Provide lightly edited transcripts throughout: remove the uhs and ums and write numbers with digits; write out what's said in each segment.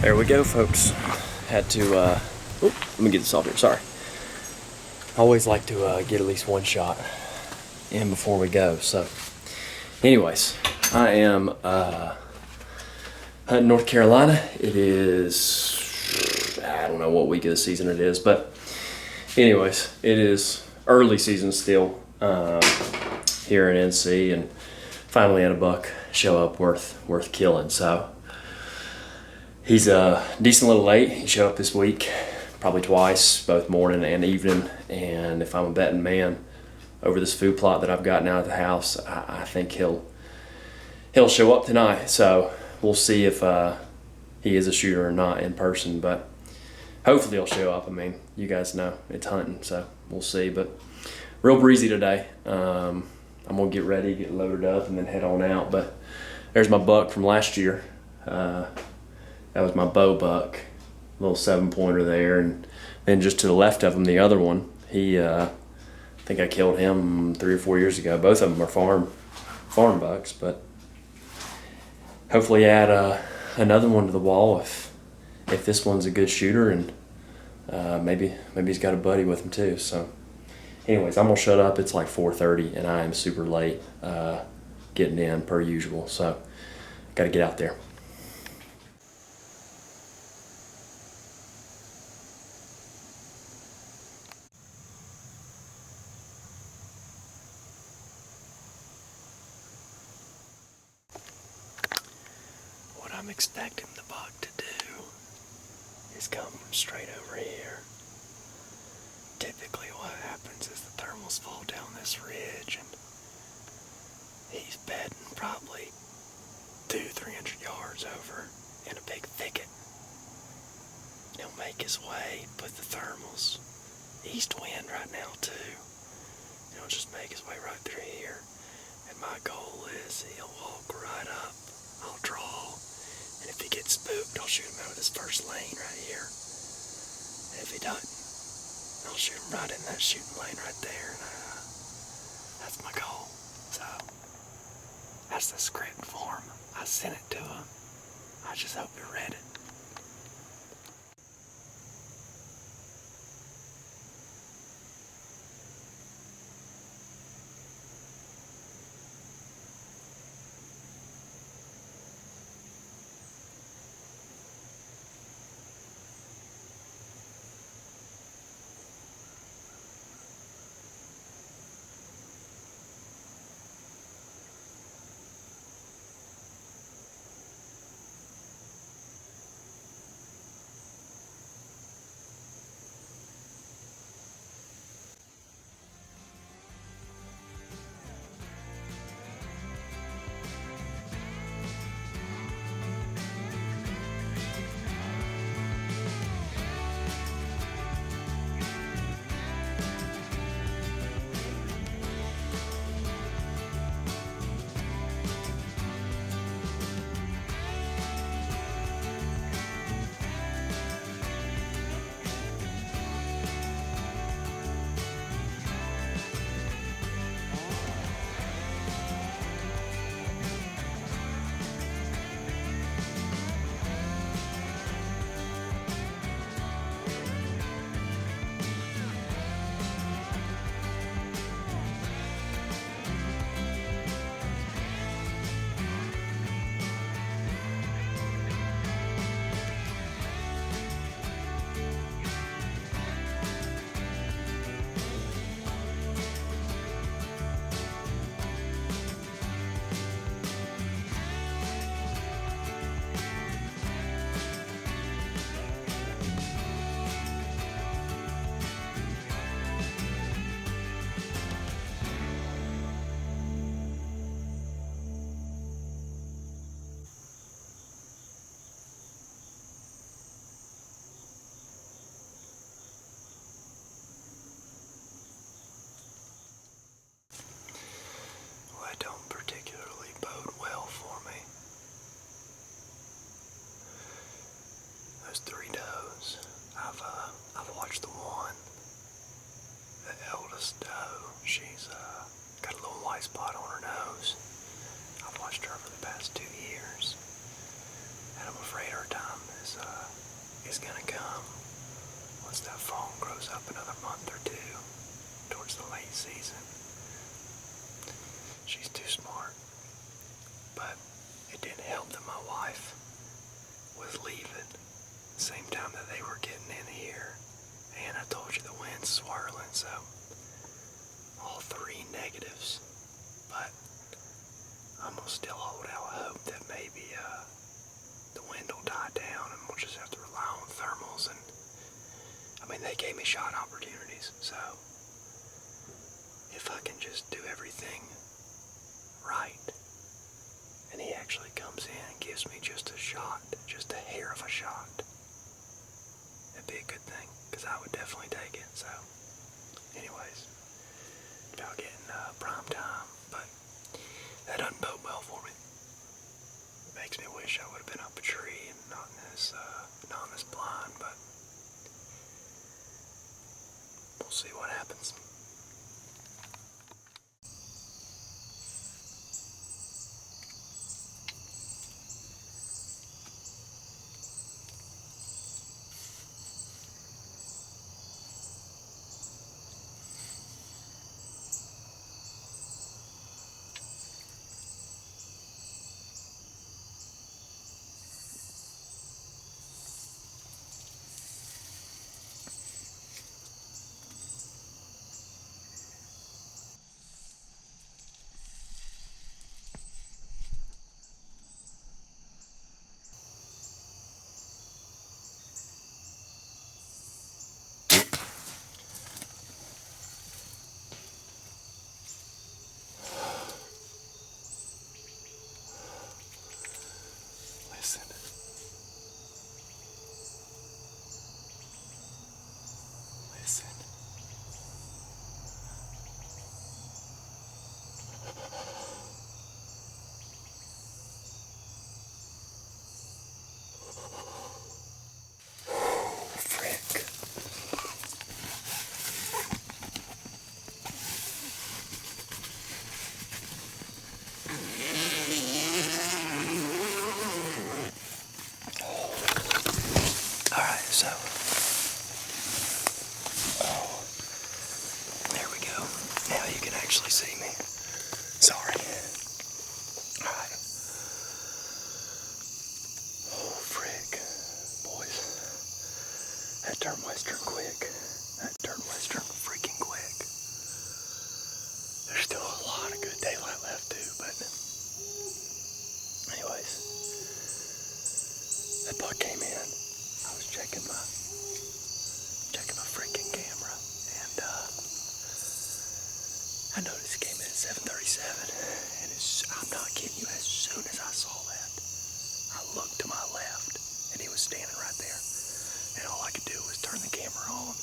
There we go, folks. Had to, let me get this off here, sorry. I always like to get at least one shot in before we go, so. Anyways, I am hunting North Carolina. It is, I don't know what week of the season it is, but anyways, it is early season still here in NC, and finally had a buck show up worth killing, so. He's a decent little late. He showed up this week, probably twice, both morning and evening. And if I'm a betting man over this food plot that I've got now at the house, I think he'll show up tonight. So we'll see if he is a shooter or not in person. But hopefully he'll show up. I mean, you guys know it's hunting, so we'll see. But real breezy today. I'm gonna get ready, get loaded up, and then head on out. But there's my buck from last year. That was my bow buck, little 7-pointer there, and then just to the left of him, the other one. I think I killed him 3 or 4 years ago. Both of them are farm bucks, but hopefully add another one to the wall if this one's a good shooter, and maybe he's got a buddy with him too. So, anyways, I'm gonna shut up. It's like 4:30, and I am super late getting in per usual. So, got to get out there. I'm expecting the buck to do is come from straight over here. Typically what happens is the thermals fall down this ridge, and he's bedding probably 200-300 yards over in a big thicket. He'll make his way, put the thermals east wind right now too. He'll just make his way right through here, and my goal is he'll walk right up. I'll draw. And if he gets spooked, I'll shoot him out of this first lane right here. And if he doesn't, I'll shoot him right in that shooting lane right there. And that's my goal. So, that's the script for him. I sent it to him. I just hope he read it. is going to come once that fawn grows up another month or two towards the late season. She's too smart. But it didn't help that my wife was leaving the same time that they were getting in here. And I told you the wind's swirling, so all three negatives. But I'm going to still hold out hope that maybe the wind will die down and we'll just have to rely on thermals. And I mean, they gave me shot opportunities, so if I can just do everything right, and he actually comes in and gives me just a shot, just a hair of a shot, it'd be a good thing, because I would definitely take it. So anyways, about getting prime time, but that doesn't bode well for me. It makes me wish I would have been up a tree and not in this blind, but we'll see what happens. Listen. Frick. Alright, so there we go. Now you can actually see me. Sorry. Alright. Oh, frick. Boys. That turned western quick. That turned western freaking quick. There's still a lot of good daylight left too, but anyways. That buck came in. I was checking my freaking camera, and I noticed it came in at 7:37, and I'm not kidding you, as soon as I saw that, I looked to my left, and he was standing right there, and all I could do was turn the camera on,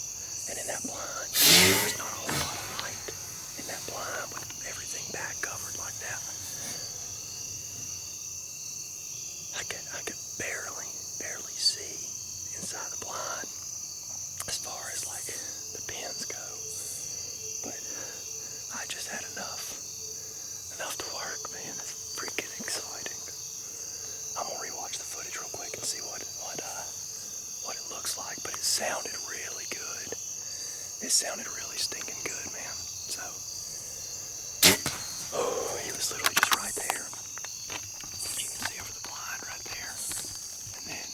and in that blind, there's not a whole lot of light in that blind with everything back covered like that. I could barely see inside the blind as far as like the pins go, but I just had enough to work, man. It's freaking exciting. I'm gonna rewatch the footage real quick and see what it looks like, but it sounded really good. It sounded really stinking good, man. So, oh, he was literally just right there. You can see over the blind right there, and then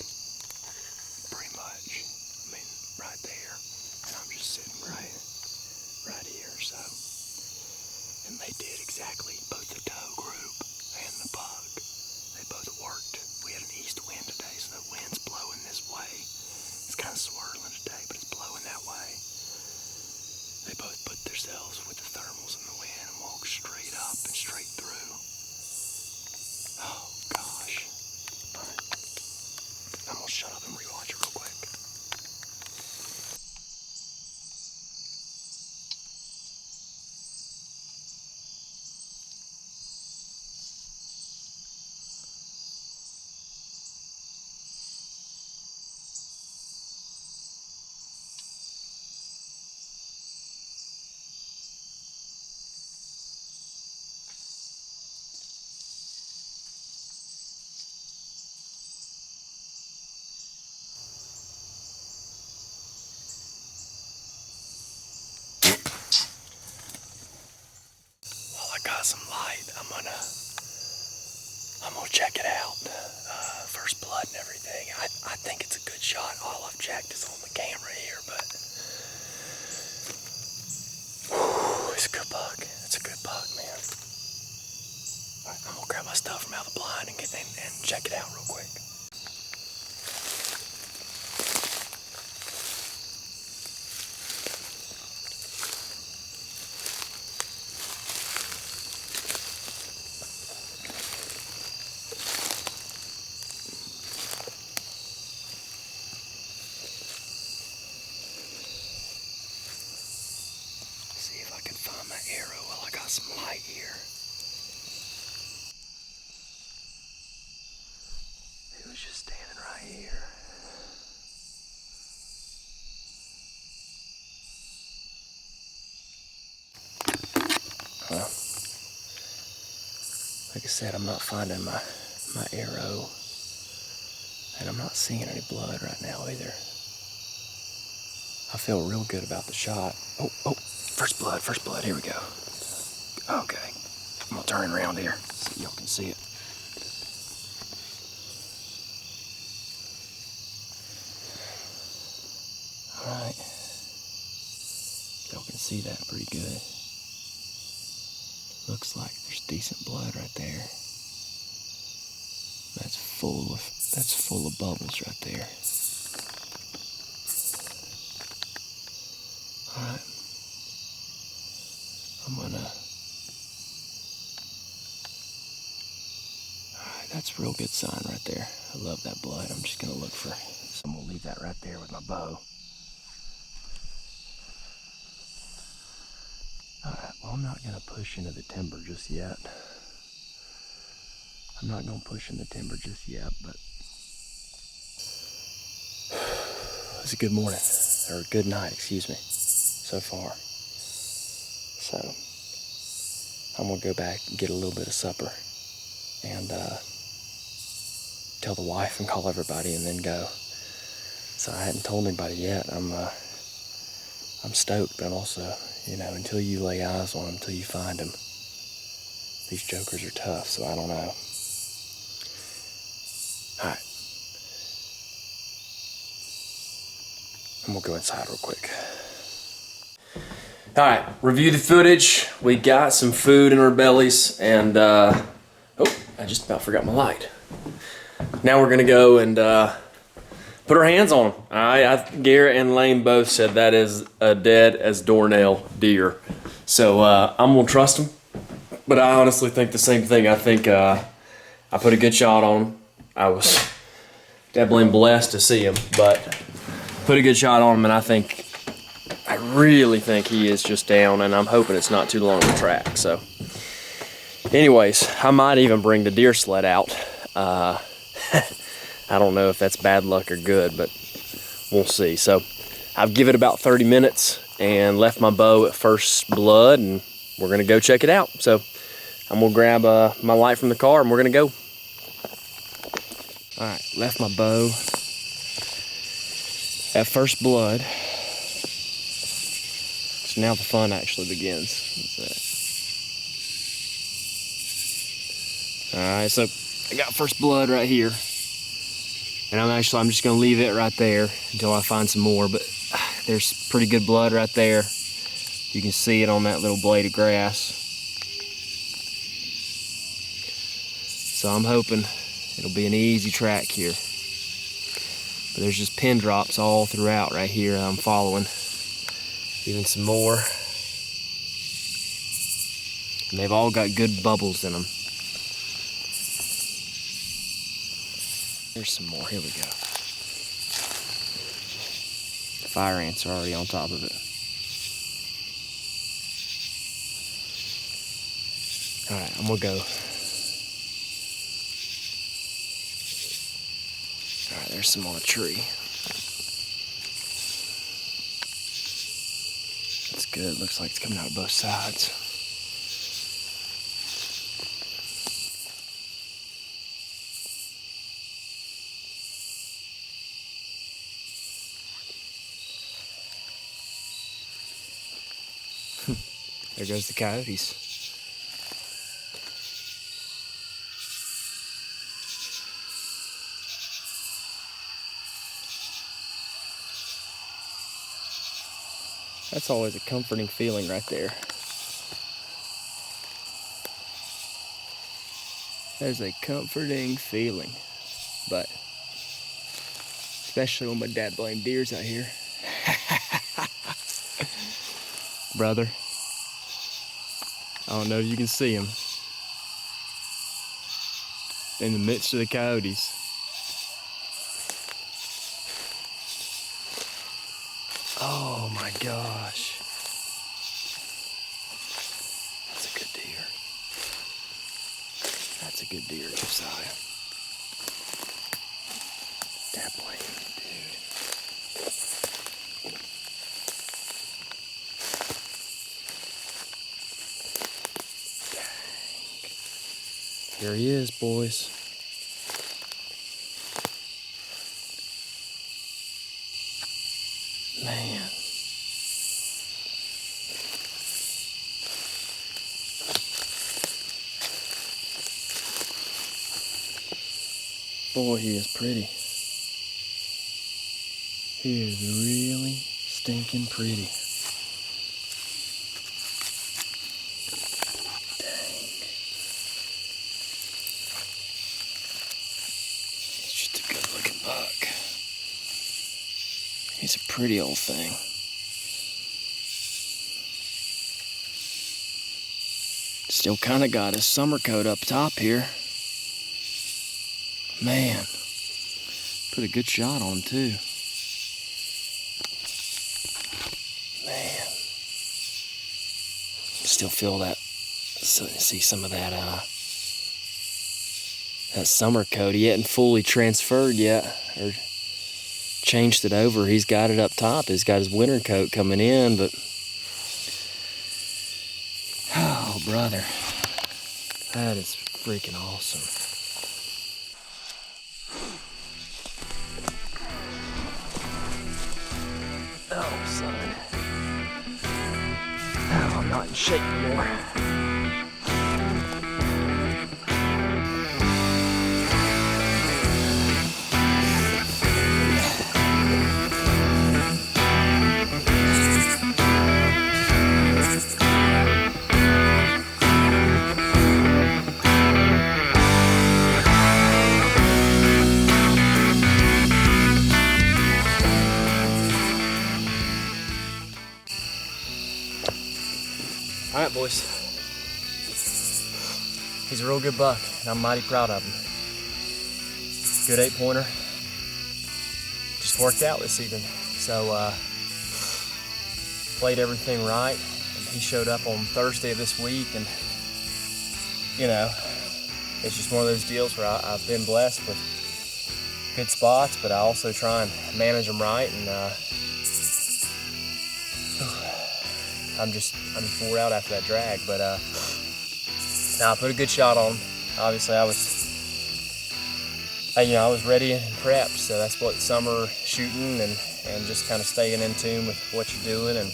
pretty much, I mean, right there, and I'm just sitting right here, so, and they did exactly, both the doe group and the buck, they both worked. We had an east wind today, so the wind's blowing this way. It's kind of swirling today, but it's blowing that way. They both put themselves with the thermals in the wind and walked straight up and straight through. Oh, gosh. Alright. I'm gonna shut up and rewatch it real quick. check it out. First blood and everything. I think it's a good shot. All I've checked is on the camera here, but whew, it's a good buck. It's a good buck, man. All right, I'm gonna grab my stuff from out of the blind and check it out real quick. See if I can find my arrow while I got some light here. It was just standing right here. Huh? Like I said, I'm not finding my arrow, and I'm not seeing any blood right now either. I feel real good about the shot. Oh, first blood, here we go. Okay, I'm gonna turn around here so y'all can see it. All right, y'all can see that pretty good. Looks like there's decent blood right there. That's full of bubbles right there. All right, that's a real good sign right there. I love that blood. I'm just gonna look for, so I'm gonna leave that right there with my bow. All right, well, I'm not gonna push into the timber just yet. But it's a good morning, or a good night, excuse me, so far. So I'm gonna go back and get a little bit of supper and tell the wife and call everybody and then go. So I hadn't told anybody yet. I'm stoked, but I'm also, until you lay eyes on them, until you find them, these jokers are tough, so I don't know. All right. I'm gonna go inside real quick. All right, review the footage. We got some food in our bellies, and oh, I just about forgot my light. Now we're gonna go and put our hands on them. All right, Garrett and Lane both said that is a dead as doornail deer. So I'm gonna trust them, but I honestly think the same thing. I think I put a good shot on him. I was definitely blessed to see him, but put a good shot on him, and I really think he is just down, and I'm hoping it's not too long to track. So anyways, I might even bring the deer sled out. I don't know if that's bad luck or good, but we'll see. So I've given it about 30 minutes and left my bow at first blood, and we're gonna go check it out. So I'm gonna grab my light from the car and we're gonna go. All right, left my bow at first blood. So now the fun actually begins. All right, so I got first blood right here. And I'm just gonna leave it right there until I find some more, but there's pretty good blood right there. You can see it on that little blade of grass. So I'm hoping it'll be an easy track here. But there's just pin drops all throughout right here I'm following. Even some more. And they've all got good bubbles in them. There's some more, here we go. The fire ants are already on top of it. All right, I'm gonna go. All right, there's some on a tree. That's good, looks like it's coming out of both sides. There goes the coyotes. That's always a comforting feeling right there. That is a comforting feeling. But especially when my dad blamed deers out here. Brother, I don't know if you can see him. In the midst of the coyotes. Oh my gosh. That's a good deer. That's a good deer, Josiah. Dad blame, dude. Dang. Here he is, boys. Man. Boy, he is pretty. He is really stinking pretty. Dang. He's just a good looking buck. He's a pretty old thing. Still kind of got his summer coat up top here. Man, put a good shot on him too. Man, still feel that. See some of that. That summer coat. He hadn't fully transferred yet, or changed it over. He's got it up top. He's got his winter coat coming in, but oh, brother, that is freaking awesome. Oh, son. Oh, I'm not in shape anymore. All right, boys. He's a real good buck, and I'm mighty proud of him. Good 8-pointer. Just worked out this evening. So, played everything right. And he showed up on Thursday of this week, and, you know, it's just one of those deals where I've been blessed with good spots, but I also try and manage them right, and I'm just wore out after that drag, but now I put a good shot on him. Obviously, I was ready and prepped, so that's what summer shooting and just kind of staying in tune with what you're doing and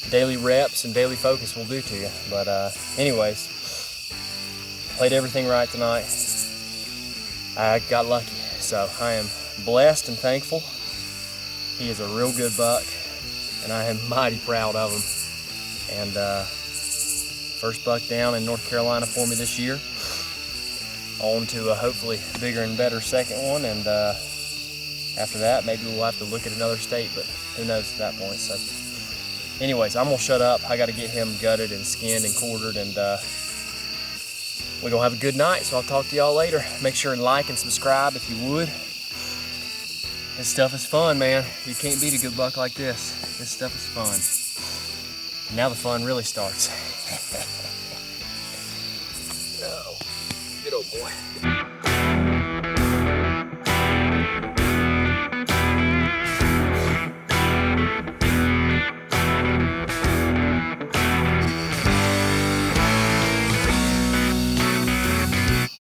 daily reps and daily focus will do to you. But anyways, played everything right tonight. I got lucky, so I am blessed and thankful. He is a real good buck, and I am mighty proud of him. And first buck down in North Carolina for me this year. On to a hopefully bigger and better second one, and after that maybe we'll have to look at another state, but who knows at that point. So anyways, I'm gonna shut up. I gotta get him gutted and skinned and quartered, and we're gonna have a good night. So I'll talk to y'all later. Make sure and like and subscribe if you would. This stuff is fun, man. You can't beat a good buck like this. This stuff is fun. Now the fun really starts. Oh, good old boy.